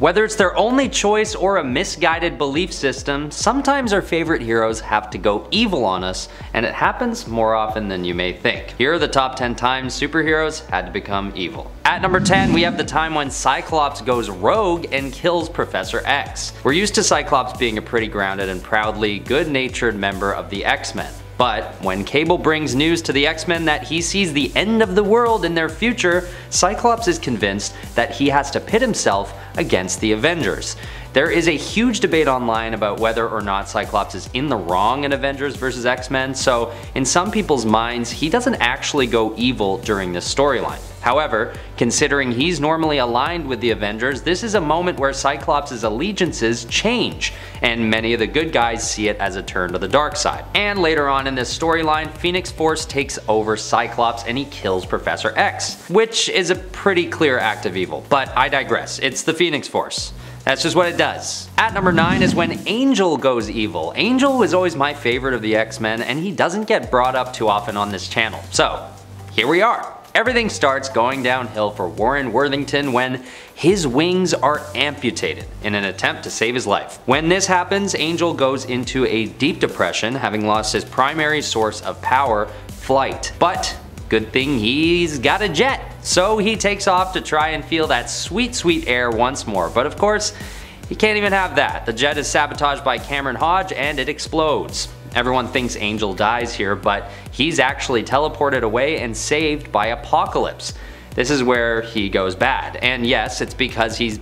Whether it's their only choice or a misguided belief system, sometimes our favorite heroes have to go evil on us, and it happens more often than you may think. Here are the top 10 times superheroes had to become evil. At number 10, we have the time when Cyclops goes rogue and kills Professor X. We're used to Cyclops being a pretty grounded and proudly good-natured member of the X-Men. But when Cable brings news to the X-Men that he sees the end of the world in their future, Cyclops is convinced that he has to pit himself against the Avengers. There is a huge debate online about whether or not Cyclops is in the wrong in Avengers vs. X-Men, so in some people's minds, he doesn't actually go evil during this storyline. However, considering he's normally aligned with the Avengers, this is a moment where Cyclops' allegiances change, and many of the good guys see it as a turn to the dark side. And later on in this storyline, Phoenix Force takes over Cyclops and he kills Professor X, which is a pretty clear act of evil, but I digress, it's the Phoenix Force. That's just what it does. At number 9 is when Angel goes evil. Angel was always my favorite of the X-Men, and he doesn't get brought up too often on this channel. So, here we are. Everything starts going downhill for Warren Worthington when his wings are amputated in an attempt to save his life. When this happens, Angel goes into a deep depression, having lost his primary source of power, flight. But good thing he's got a jet, so he takes off to try and feel that sweet, sweet air once more. But of course, he can't even have that. The jet is sabotaged by Cameron Hodge and it explodes. Everyone thinks Angel dies here, but he's actually teleported away and saved by Apocalypse. This is where he goes bad. And yes, it's because he's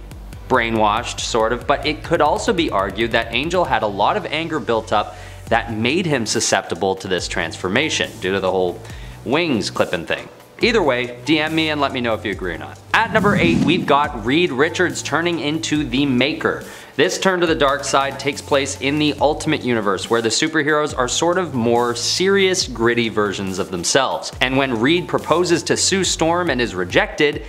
brainwashed, sort of, but it could also be argued that Angel had a lot of anger built up that made him susceptible to this transformation, due to the whole wings clipping thing. Either way, DM me and let me know if you agree or not. At number 8, we've got Reed Richards turning into the Maker. This turn to the dark side takes place in the Ultimate Universe, where the superheroes are sort of more serious, gritty versions of themselves. And when Reed proposes to Sue Storm and is rejected,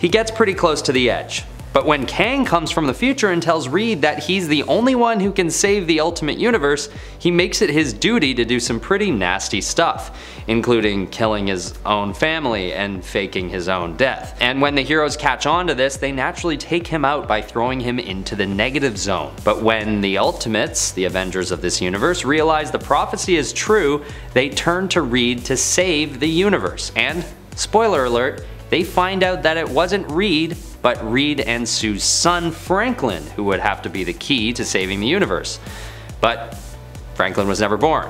he gets pretty close to the edge. But when Kang comes from the future and tells Reed that he's the only one who can save the Ultimate Universe, he makes it his duty to do some pretty nasty stuff, including killing his own family and faking his own death. And when the heroes catch on to this, they naturally take him out by throwing him into the negative zone. But when the Ultimates, the Avengers of this universe, realize the prophecy is true, they turn to Reed to save the universe. And, spoiler alert, they find out that it wasn't Reed, but Reed and Sue's son Franklin who would have to be the key to saving the universe. But Franklin was never born,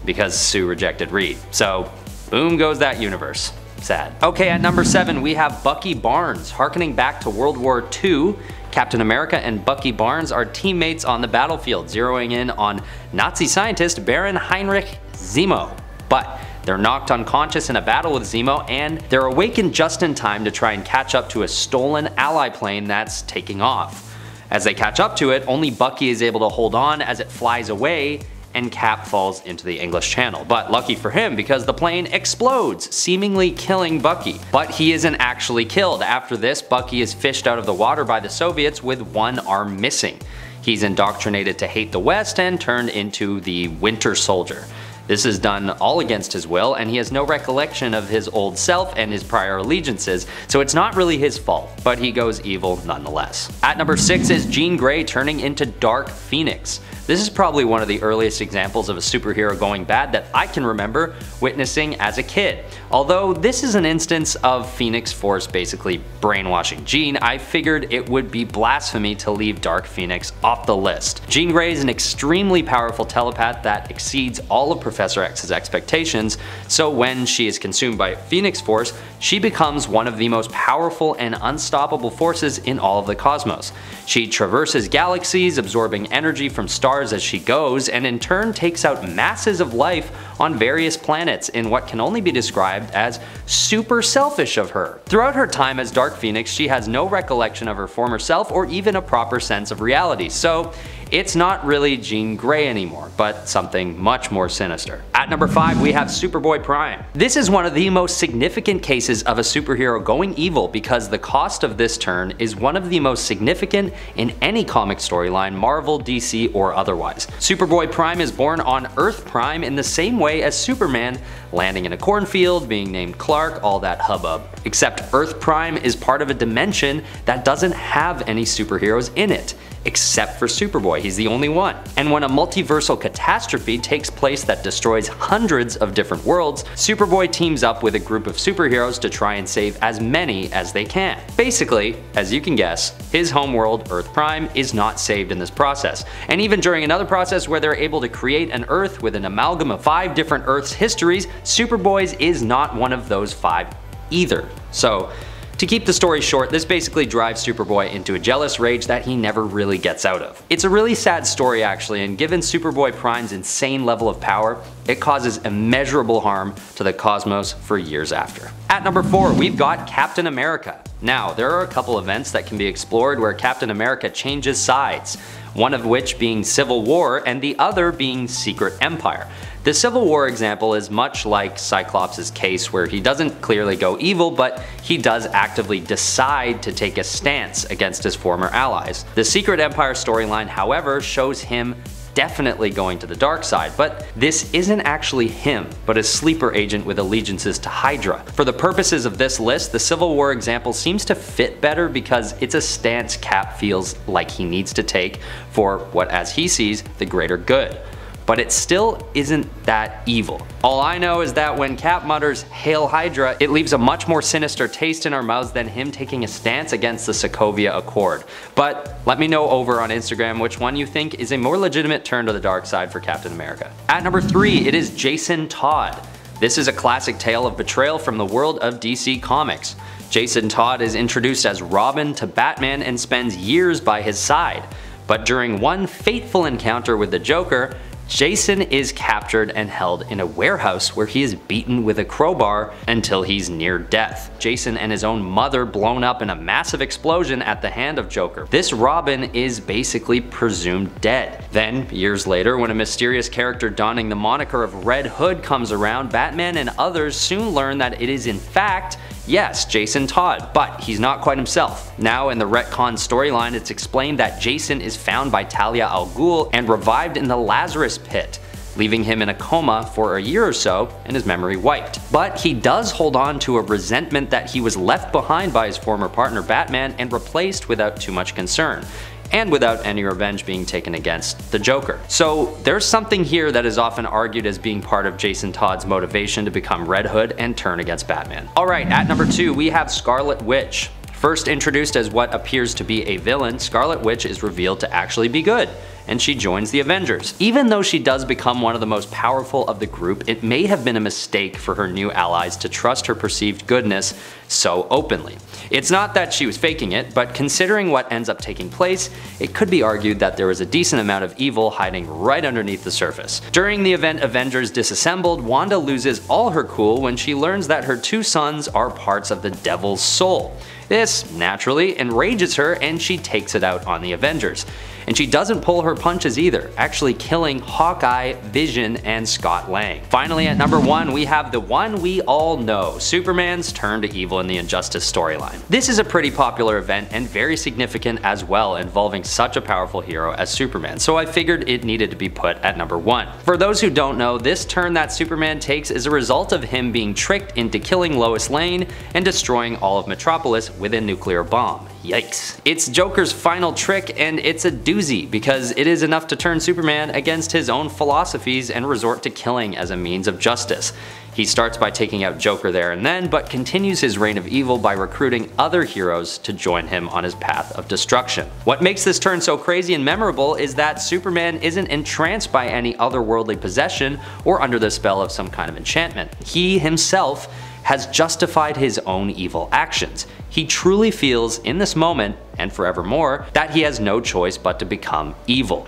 because Sue rejected Reed. So boom goes that universe. Sad. Okay, at number 7 we have Bucky Barnes. Harkening back to World War II, Captain America and Bucky Barnes are teammates on the battlefield, zeroing in on Nazi scientist Baron Heinrich Zemo. But they're knocked unconscious in a battle with Zemo, and they're awakened just in time to try and catch up to a stolen ally plane that's taking off. As they catch up to it, only Bucky is able to hold on as it flies away, and Cap falls into the English Channel. But lucky for him, because the plane explodes, seemingly killing Bucky. But he isn't actually killed. After this, Bucky is fished out of the water by the Soviets with one arm missing. He's indoctrinated to hate the West and turned into the Winter Soldier. This is done all against his will, and he has no recollection of his old self and his prior allegiances, so it's not really his fault, but he goes evil nonetheless. At number 6 is Jean Grey turning into Dark Phoenix. This is probably one of the earliest examples of a superhero going bad that I can remember witnessing as a kid. Although this is an instance of Phoenix Force basically brainwashing Jean, I figured it would be blasphemy to leave Dark Phoenix off the list. Jean Grey is an extremely powerful telepath that exceeds all of Professor X's expectations, so when she is consumed by Phoenix Force, she becomes one of the most powerful and unstoppable forces in all of the cosmos. She traverses galaxies, absorbing energy from stars as she goes, and in turn takes out masses of life on various planets in what can only be described as super selfish of her. Throughout her time as Dark Phoenix, she has no recollection of her former self or even a proper sense of reality, so it's not really Jean Grey anymore, but something much more sinister. At number 5 we have Superboy Prime. This is one of the most significant cases of a superhero going evil because the cost of this turn is one of the most significant in any comic storyline, Marvel, DC, or otherwise. Superboy Prime is born on Earth Prime in the same way as Superman, landing in a cornfield, being named Clark, all that hubbub. Except Earth Prime is part of a dimension that doesn't have any superheroes in it, except for Superboy. He's the only one. And when a multiversal catastrophe takes place that destroys hundreds of different worlds, Superboy teams up with a group of superheroes to try and save as many as they can. Basically, as you can guess, his homeworld, Earth Prime, is not saved in this process. And even during another process where they're able to create an Earth with an amalgam of 5 different Earth's histories, Superboy's is not one of those 5 either. So, to keep the story short, this basically drives Superboy into a jealous rage that he never really gets out of. It's a really sad story actually, and given Superboy Prime's insane level of power, it causes immeasurable harm to the cosmos for years after. At number 4, we've got Captain America. Now, there are a couple events that can be explored where Captain America changes sides, one of which being Civil War and the other being Secret Empire. The Civil War example is much like Cyclops' case, where he doesn't clearly go evil, but he does actively decide to take a stance against his former allies. The Secret Empire storyline, however, shows him definitely going to the dark side, but this isn't actually him, but a sleeper agent with allegiances to Hydra. For the purposes of this list, the Civil War example seems to fit better because it's a stance Cap feels like he needs to take for what, as he sees, the greater good. But it still isn't that evil. All I know is that when Cap mutters, "Hail Hydra," it leaves a much more sinister taste in our mouths than him taking a stance against the Sokovia Accord. But let me know over on Instagram which one you think is a more legitimate turn to the dark side for Captain America. At number 3, it is Jason Todd. This is a classic tale of betrayal from the world of DC Comics. Jason Todd is introduced as Robin to Batman and spends years by his side. But during one fateful encounter with the Joker, Jason is captured and held in a warehouse where he is beaten with a crowbar until he's near death. Jason and his own mother blown up in a massive explosion at the hand of Joker. This Robin is basically presumed dead. Then, years later, when a mysterious character donning the moniker of Red Hood comes around, Batman and others soon learn that it is in fact, yes, Jason Todd, but he's not quite himself. Now in the retcon storyline, it's explained that Jason is found by Talia al Ghul and revived in the Lazarus Pit, leaving him in a coma for a year or so and his memory wiped. But he does hold on to a resentment that he was left behind by his former partner Batman and replaced without too much concern, and without any revenge being taken against the Joker. So there's something here that is often argued as being part of Jason Todd's motivation to become Red Hood and turn against Batman. Alright, at number 2 we have Scarlet Witch. First introduced as what appears to be a villain, Scarlet Witch is revealed to actually be good, and she joins the Avengers. Even though she does become one of the most powerful of the group, it may have been a mistake for her new allies to trust her perceived goodness so openly. It's not that she was faking it, but considering what ends up taking place, it could be argued that there was a decent amount of evil hiding right underneath the surface. During the event Avengers Disassembled, Wanda loses all her cool when she learns that her 2 sons are parts of the Devil's Soul. This, naturally, enrages her and she takes it out on the Avengers. And she doesn't pull her punches either, actually killing Hawkeye, Vision, and Scott Lang. Finally, at number 1, we have the one we all know, Superman's turn to evil in the Injustice storyline. This is a pretty popular event and very significant as well, involving such a powerful hero as Superman, so I figured it needed to be put at number 1. For those who don't know, this turn that Superman takes is a result of him being tricked into killing Lois Lane and destroying all of Metropolis with a nuclear bomb. Yikes. It's Joker's final trick, and it's a doozy because it is enough to turn Superman against his own philosophies and resort to killing as a means of justice. He starts by taking out Joker there and then, but continues his reign of evil by recruiting other heroes to join him on his path of destruction. What makes this turn so crazy and memorable is that Superman isn't entranced by any otherworldly possession or under the spell of some kind of enchantment. He himself has justified his own evil actions. He truly feels in this moment, and forevermore, that he has no choice but to become evil,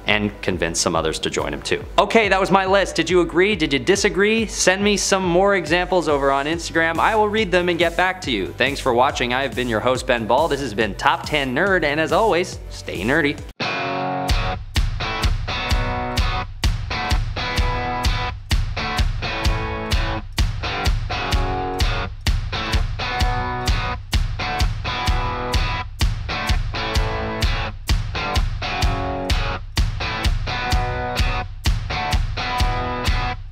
and convince some others to join him too. Okay, that was my list. Did you agree? Did you disagree? Send me some more examples over on Instagram. I will read them and get back to you. Thanks for watching. I have been your host, Ben Ball. This has been Top 10 Nerd, and as always, stay nerdy.